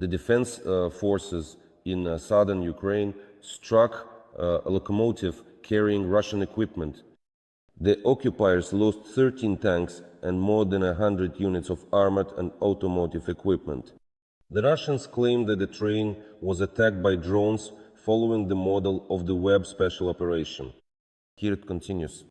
the defense forces in southern Ukraine struck a locomotive carrying Russian equipment. The occupiers lost 13 tanks and more than 100 units of armored and automotive equipment. The Russians claim that the train was attacked by drones following the model of the Web Special Operation. Here it continues.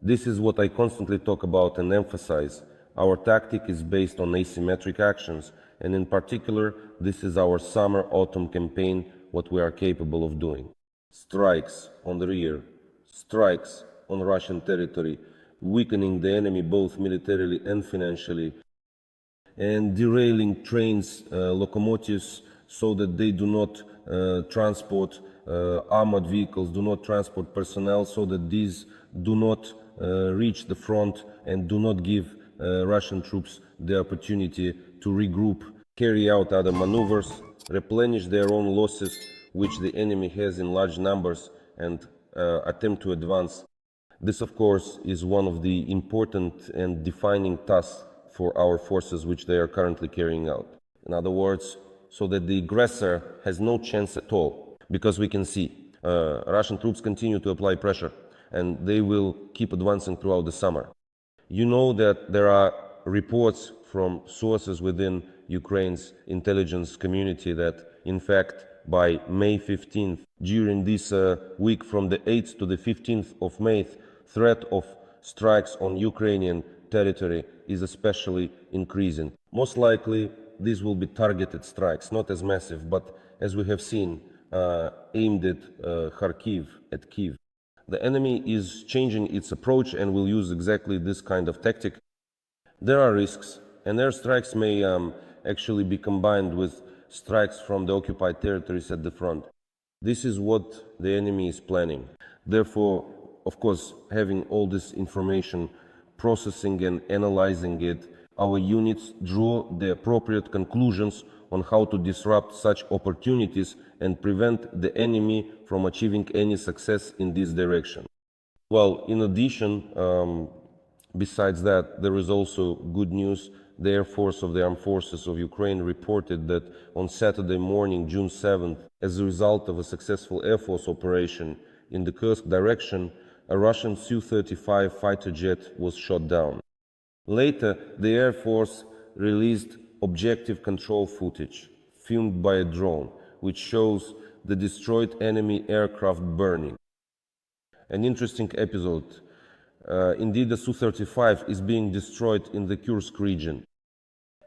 This is what I constantly talk about and emphasize. Our tactic is based on asymmetric actions, and in particular, this is our summer-autumn campaign, what we are capable of doing. Strikes on the rear, strikes on Russian territory, weakening the enemy both militarily and financially, and derailing trains, locomotives, so that they do not transport armored vehicles, do not transport personnel, so that these do not reach the front and do not give Russian troops the opportunity to regroup, carry out other maneuvers, replenish their own losses, which the enemy has in large numbers, and attempt to advance. This, of course, is one of the important and defining tasks for our forces which they are currently carrying out. In other words, so that the aggressor has no chance at all, because we can see Russian troops continue to apply pressure, and they will keep advancing throughout the summer. You know that there are reports from sources within Ukraine's intelligence community that, in fact, by May 15th, during this week from the 8th to the 15th of May, threat of strikes on Ukrainian territory is especially increasing. Most likely, these will be targeted strikes, not as massive, but as we have seen, aimed at Kharkiv, at Kiev. The enemy is changing its approach and will use exactly this kind of tactic. There are risks, and airstrikes may actually be combined with strikes from the occupied territories at the front. This is what the enemy is planning. Therefore, of course, having all this information, processing and analyzing it, our units draw the appropriate conclusions on how to disrupt such opportunities and prevent the enemy from achieving any success in this direction. Well, in addition, besides that, there is also good news. The Air Force of the Armed Forces of Ukraine reported that on Saturday morning, June 7th, as a result of a successful Air Force operation in the Kursk direction, a Russian Su-35 fighter jet was shot down. Later, the Air Force released objective control footage filmed by a drone, which shows the destroyed enemy aircraft burning. An interesting episode. Indeed, the Su-35 is being destroyed in the Kursk region.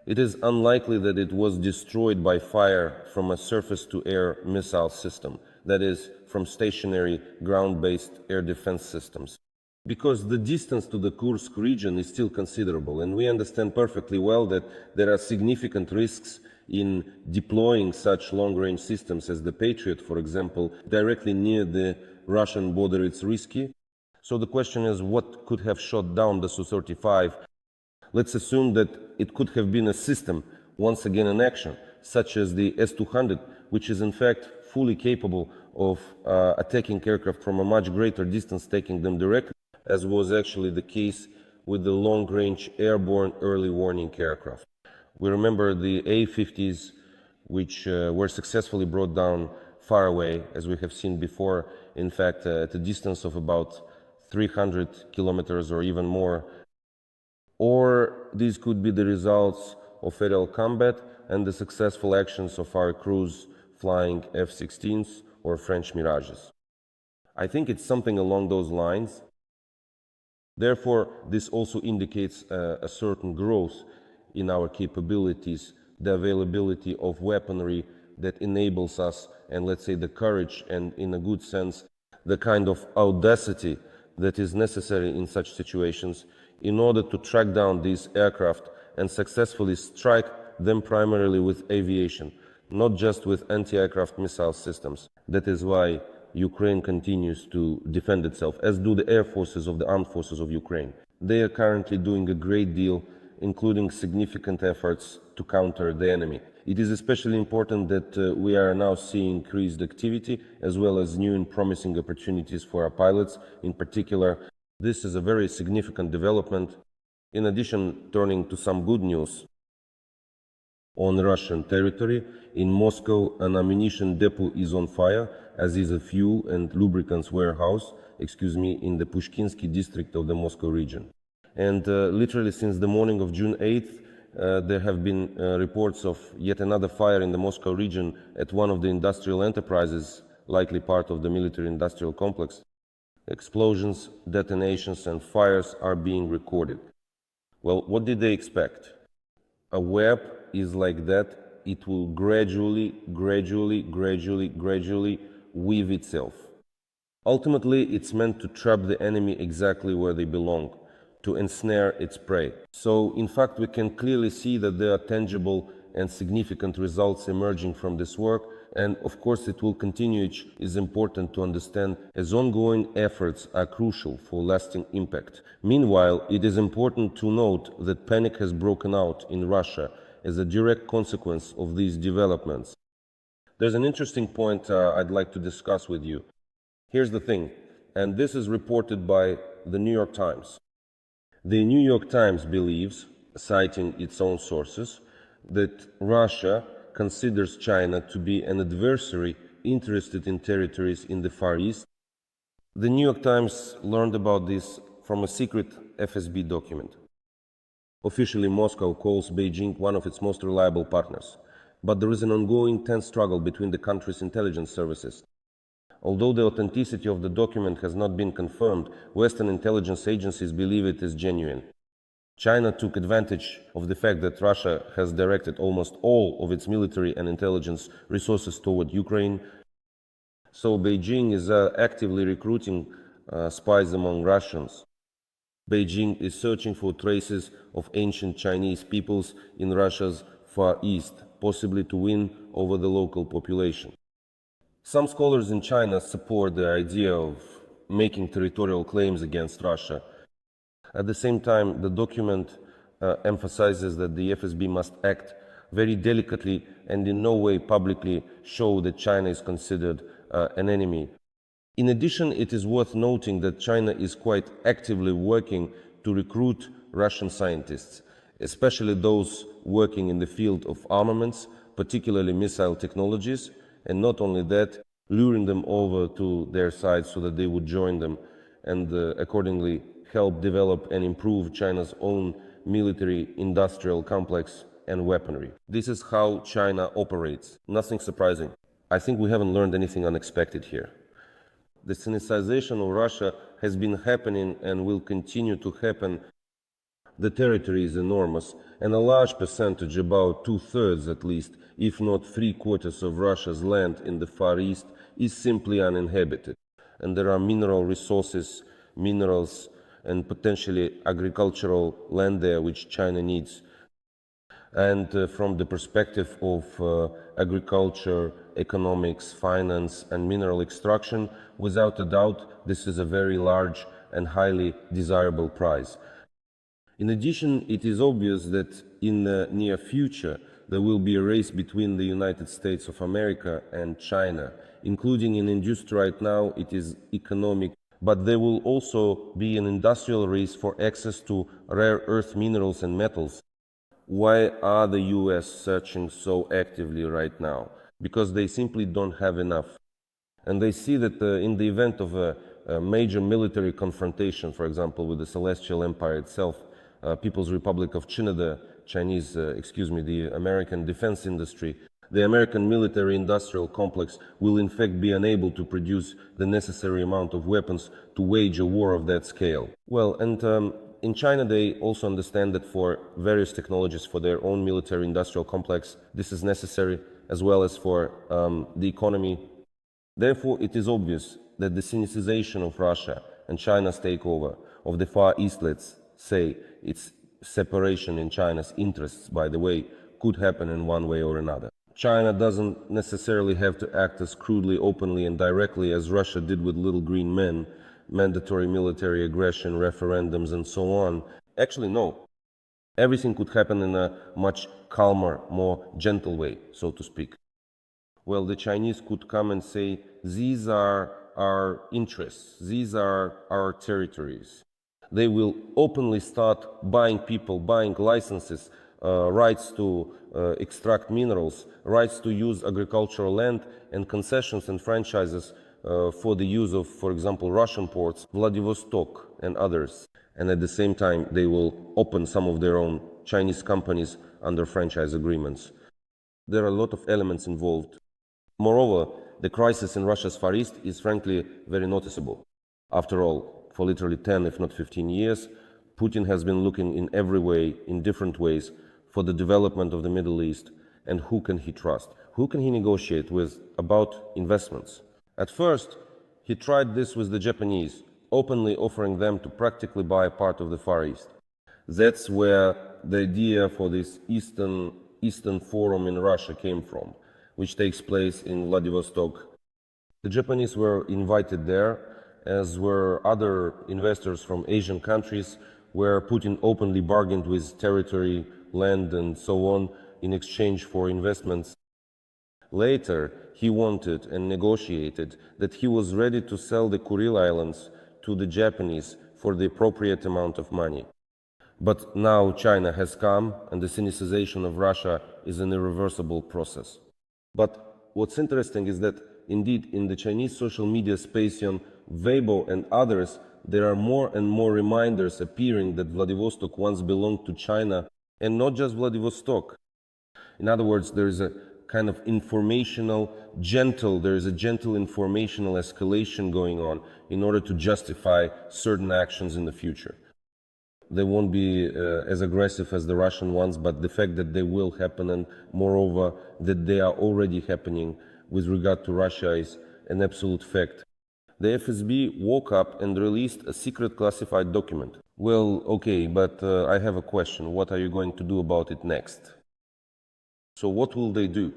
It is unlikely that it was destroyed by fire from a surface-to-air missile system, that is, from stationary ground-based air defense systems. Because the distance to the Kursk region is still considerable, and we understand perfectly well that there are significant risks in deploying such long-range systems as the Patriot, for example, directly near the Russian border. It's risky. So the question is, what could have shot down the Su-35? Let's assume that it could have been a system, once again in action, such as the S-200, which is in fact fully capable of attacking aircraft from a much greater distance, taking them directly, as was actually the case with the long-range airborne early warning aircraft. We remember the A-50s, which were successfully brought down far away, as we have seen before, in fact, at a distance of about 300 kilometers or even more. Or these could be the results of aerial combat and the successful actions of our crews flying F-16s or French Mirages. I think it's something along those lines. Therefore, this also indicates a certain growth in our capabilities, the availability of weaponry that enables us, and let's say the courage and, in a good sense, the kind of audacity that is necessary in such situations in order to track down these aircraft and successfully strike them primarily with aviation, not just with anti-aircraft missile systems. That is why Ukraine continues to defend itself, as do the air forces of the armed forces of Ukraine. They are currently doing a great deal, including significant efforts to counter the enemy. It is especially important that we are now seeing increased activity as well as new and promising opportunities for our pilots. In particular, this is a very significant development. In addition, turning to some good news, on Russian territory. In Moscow, an ammunition depot is on fire, as is a fuel and lubricants warehouse, in the Pushkinsky district of the Moscow region. And literally since the morning of June 8th, there have been reports of yet another fire in the Moscow region at one of the industrial enterprises, likely part of the military-industrial complex. Explosions, detonations, and fires are being recorded. Well, what did they expect? A web is like that. It will gradually weave itself. Ultimately, it's meant to trap the enemy exactly where they belong, to ensnare its prey. So, in fact, we can clearly see that there are tangible and significant results emerging from this work, and of course it will continue, which is important to understand, as ongoing efforts are crucial for lasting impact. Meanwhile, it is important to note that panic has broken out in Russia as a direct consequence of these developments. There's an interesting point I'd like to discuss with you. Here's the thing, and this is reported by the New York Times. The New York Times believes, citing its own sources, that Russia considers China to be an adversary interested in territories in the Far East. The New York Times learned about this from a secret FSB document. Officially, Moscow calls Beijing one of its most reliable partners, but there is an ongoing tense struggle between the country's intelligence services. Although the authenticity of the document has not been confirmed, Western intelligence agencies believe it is genuine. China took advantage of the fact that Russia has directed almost all of its military and intelligence resources toward Ukraine. So Beijing is actively recruiting spies among Russians. Beijing is searching for traces of ancient Chinese peoples in Russia's Far East, possibly to win over the local population. Some scholars in China support the idea of making territorial claims against Russia. At the same time, the document emphasizes that the FSB must act very delicately and in no way publicly show that China is considered an enemy. In addition, it is worth noting that China is quite actively working to recruit Russian scientists, especially those working in the field of armaments, particularly missile technologies, and not only that, luring them over to their side so that they would join them and accordingly help develop and improve China's own military industrial complex and weaponry. This is how China operates. Nothing surprising. I think we haven't learned anything unexpected here. The sinicization of Russia has been happening and will continue to happen. The territory is enormous, and a large percentage, about 2/3 at least, if not 3/4 of Russia's land in the Far East, is simply uninhabited. And there are mineral resources, minerals, and potentially agricultural land there which China needs. And from the perspective of agriculture, economics, finance, and mineral extraction, without a doubt, this is a very large and highly desirable prize. In addition, it is obvious that in the near future, there will be a race between the United States of America and China, including in industry right now, it is economic, but there will also be an industrial race for access to rare earth minerals and metals. Why are the US searching so actively right now? Because they simply don't have enough. And they see that in the event of a major military confrontation, for example, with the Celestial Empire itself, People's Republic of China, the the American defense industry, the American military-industrial complex will in fact be unable to produce the necessary amount of weapons to wage a war of that scale. Well, and in China, they also understand that for various technologies for their own military-industrial complex, this is necessary, as well as for the economy. Therefore, it is obvious that the sinicization of Russia and China's takeover of the Far East, let's say, its separation in China's interests, by the way, could happen in one way or another. China doesn't necessarily have to act as crudely, openly, and directly as Russia did with little green men, mandatory military aggression, referendums, and so on. Actually, no. Everything could happen in a much calmer, more gentle way, so to speak. Well, the Chinese could come and say, these are our interests, these are our territories. They will openly start buying people, buying licenses rights to extract minerals, rights to use agricultural land, and concessions and franchises for the use of, for example, Russian ports, Vladivostok and others. And at the same time, they will open some of their own Chinese companies under franchise agreements. There are a lot of elements involved. Moreover, the crisis in Russia's Far East is frankly very noticeable. After all, for literally 10, if not 15 years, Putin has been looking in every way, in different ways, for the development of the Middle East. And who can he trust? Who can he negotiate with about investments? At first, he tried this with the Japanese, openly offering them to practically buy part of the Far East. That's where the idea for this Eastern Forum in Russia came from, which takes place in Vladivostok. The Japanese were invited there, as were other investors from Asian countries, where Putin openly bargained with territory, land, and so on in exchange for investments. Later, he wanted and negotiated that he was ready to sell the Kuril Islands to the Japanese for the appropriate amount of money. But now China has come, and the sinicization of Russia is an irreversible process. But what's interesting is that indeed in the Chinese social media space on Weibo and others, there are more and more reminders appearing that Vladivostok once belonged to China, and not just Vladivostok. In other words, there is a kind of gentle informational escalation going on in order to justify certain actions in the future. They won't be as aggressive as the Russian ones, but the fact that they will happen, and moreover that they are already happening with regard to Russia, is an absolute fact. The FSB woke up and released a secret classified document. Well, okay, but I have a question. What are you going to do about it next? So what will they do?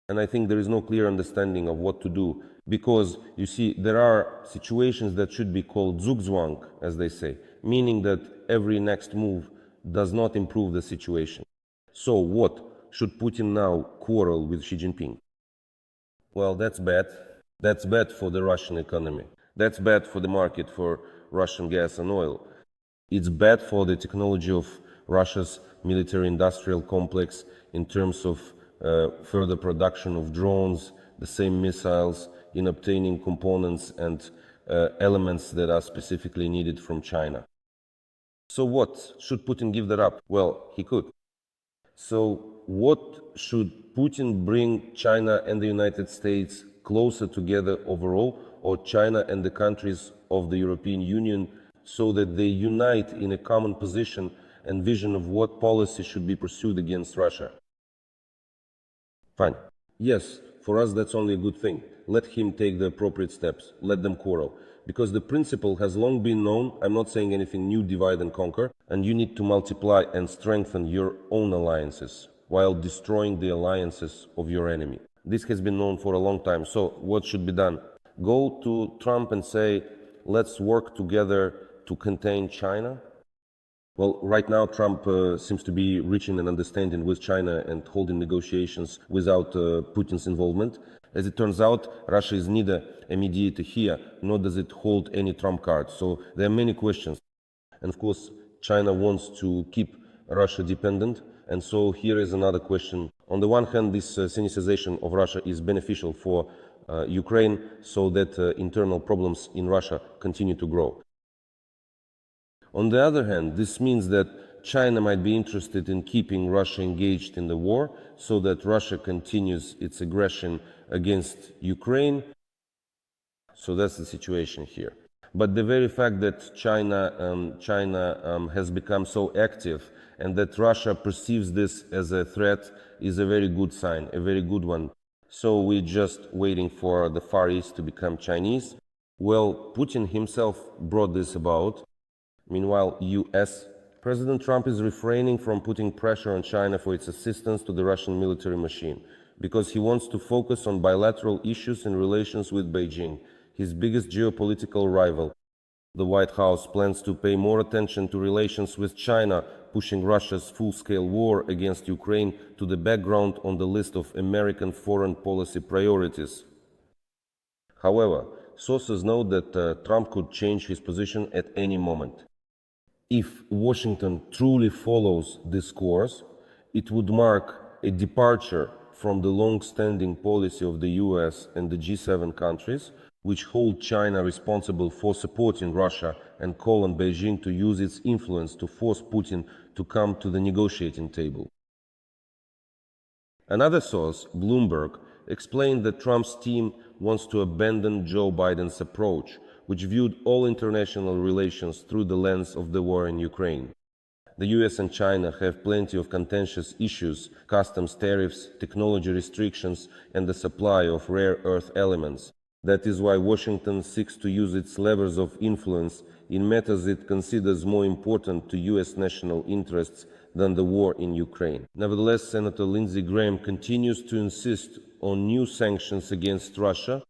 And I think there is no clear understanding of what to do, because, you see, there are situations that should be called zugzwang, as they say, meaning that every next move does not improve the situation. So what? Should Putin now quarrel with Xi Jinping? Well, that's bad. That's bad for the Russian economy. That's bad for the market for Russian gas and oil. It's bad for the technology of Russia's military-industrial complex in terms of further production of drones, the same missiles, in obtaining components and elements that are specifically needed from China. So what? Should Putin give that up? Well, he could. So what should Putin bring China and the United States closer together overall, or China and the countries of the European Union, so that they unite in a common position and vision of what policy should be pursued against Russia? Fine. Yes, for us that's only a good thing. Let him take the appropriate steps. Let them quarrel. Because the principle has long been known. I'm not saying anything new, divide and conquer. And you need to multiply and strengthen your own alliances while destroying the alliances of your enemy. This has been known for a long time. So what should be done? Go to Trump and say, let's work together to contain China? Well, right now Trump seems to be reaching an understanding with China and holding negotiations without Putin's involvement. As it turns out, Russia is neither a mediator here, nor does it hold any trump cards. So there are many questions. And of course, China wants to keep Russia dependent. And so here is another question. On the one hand, this sinicization of Russia is beneficial for Ukraine, so that internal problems in Russia continue to grow. On the other hand, this means that China might be interested in keeping Russia engaged in the war, so that Russia continues its aggression against Ukraine. So that's the situation here. But the very fact that China has become so active and that Russia perceives this as a threat is a very good sign, a very good one. So we're just waiting for the Far East to become Chinese. Well, Putin himself brought this about. Meanwhile, US President Trump is refraining from putting pressure on China for its assistance to the Russian military machine, because he wants to focus on bilateral issues in relations with Beijing, his biggest geopolitical rival. The White House plans to pay more attention to relations with China, pushing Russia's full-scale war against Ukraine to the background on the list of American foreign policy priorities. However, sources know that Trump could change his position at any moment. If Washington truly follows this course, It would mark a departure from the long-standing policy of the US and the G7 countries, which hold China responsible for supporting Russia and call on Beijing to use its influence to force Putin to come to the negotiating table. Another source, Bloomberg, explained that Trump's team wants to abandon Joe Biden's approach, which viewed all international relations through the lens of the war in Ukraine. The US and China have plenty of contentious issues: customs tariffs, technology restrictions, and the supply of rare earth elements. That is why Washington seeks to use its levers of influence in matters it considers more important to US national interests than the war in Ukraine. Nevertheless, Senator Lindsey Graham continues to insist on new sanctions against Russia.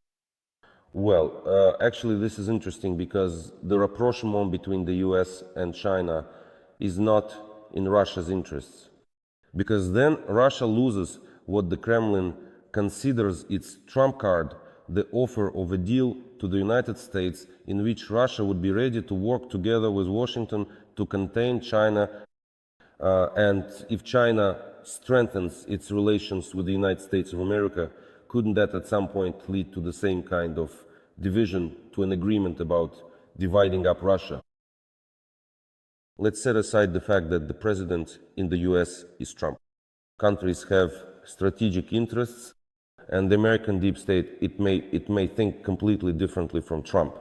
Well, actually, this is interesting because the rapprochement between the US and China is not in Russia's interests. Because then Russia loses what the Kremlin considers its trump card, the offer of a deal to the United States in which Russia would be ready to work together with Washington to contain China. And if China strengthens its relations with the United States of America, couldn't that at some point lead to the same kind of division, to an agreement about dividing up Russia? Let's set aside the fact that the president in the US is Trump. Countries have strategic interests, and the American deep state, it may think completely differently from Trump.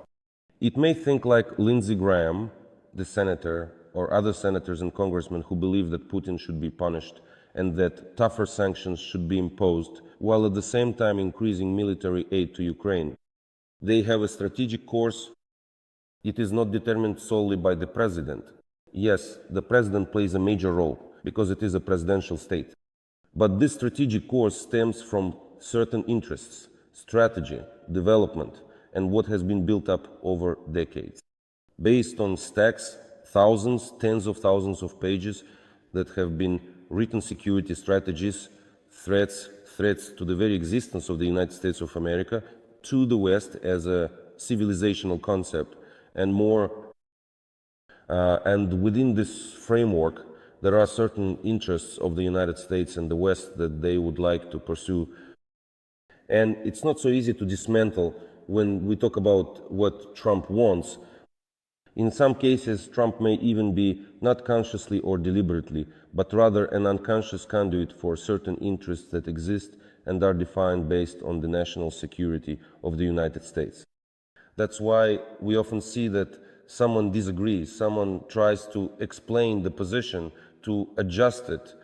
It may think like Lindsey Graham, the senator, or other senators and congressmen who believe that Putin should be punished and that tougher sanctions should be imposed, while at the same time increasing military aid to Ukraine. They have a strategic course. It is not determined solely by the president. Yes, the president plays a major role because it is a presidential state. But this strategic course stems from certain interests, strategy, development, and what has been built up over decades. Based on stacks, thousands, tens of thousands of pages that have been written security strategies, threats to the very existence of the United States of America, to the West as a civilizational concept, and more. And within this framework, there are certain interests of the United States and the West that they would like to pursue. And it's not so easy to dismantle when we talk about what Trump wants. In some cases, Trump may even be not consciously or deliberately, but rather an unconscious conduit for certain interests that exist and are defined based on the national security of the United States. That's why we often see that someone disagrees, someone tries to explain the position, to adjust it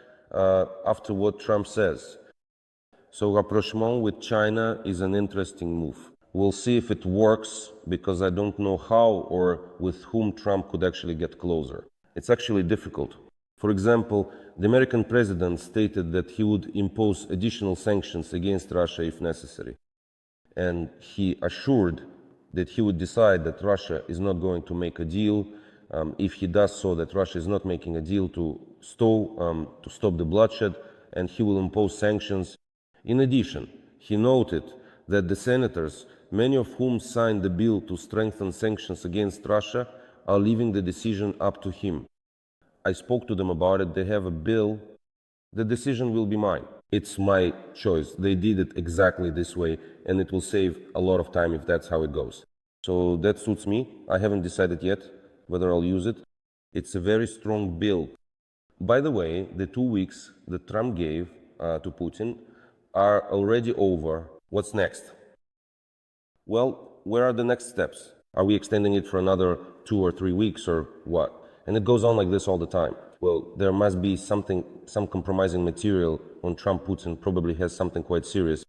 after what Trump says. So rapprochement with China is an interesting move. We'll see if it works, because I don't know how or with whom Trump could actually get closer. It's actually difficult. For example, the American president stated that he would impose additional sanctions against Russia if necessary. And he assured that he would decide that Russia is not going to make a deal. If he does so, that Russia is not making a deal to stop the bloodshed, and he will impose sanctions. In addition, he noted that the senators, many of whom signed the bill to strengthen sanctions against Russia, are leaving the decision up to him. I spoke to them about it. They have a bill. The decision will be mine. It's my choice. They did it exactly this way, and it will save a lot of time if that's how it goes. So that suits me. I haven't decided yet whether I'll use it. It's a very strong bill. By the way, the 2 weeks that Trump gave to Putin are already over. What's next? Well, where are the next steps? Are we extending it for another 2 or 3 weeks or what? And it goes on like this all the time. Well, there must be some compromising material when Putin probably has something quite serious.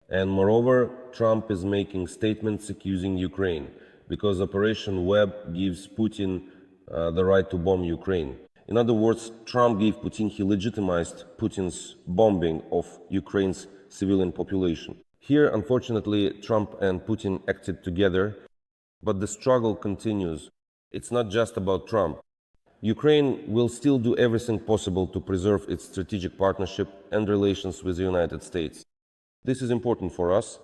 And moreover, Trump is making statements accusing Ukraine because Operation Web gives Putin the right to bomb Ukraine. In other words, Trump gave Putin, he legitimized Putin's bombing of Ukraine's civilian population. Here, unfortunately, Trump and Putin acted together, but the struggle continues. It's not just about Trump. Ukraine will still do everything possible to preserve its strategic partnership and relations with the United States. This is important for us.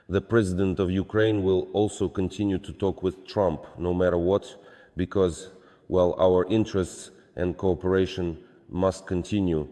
The president of Ukraine will also continue to talk with Trump no matter what, because, well, our interests and cooperation must continue.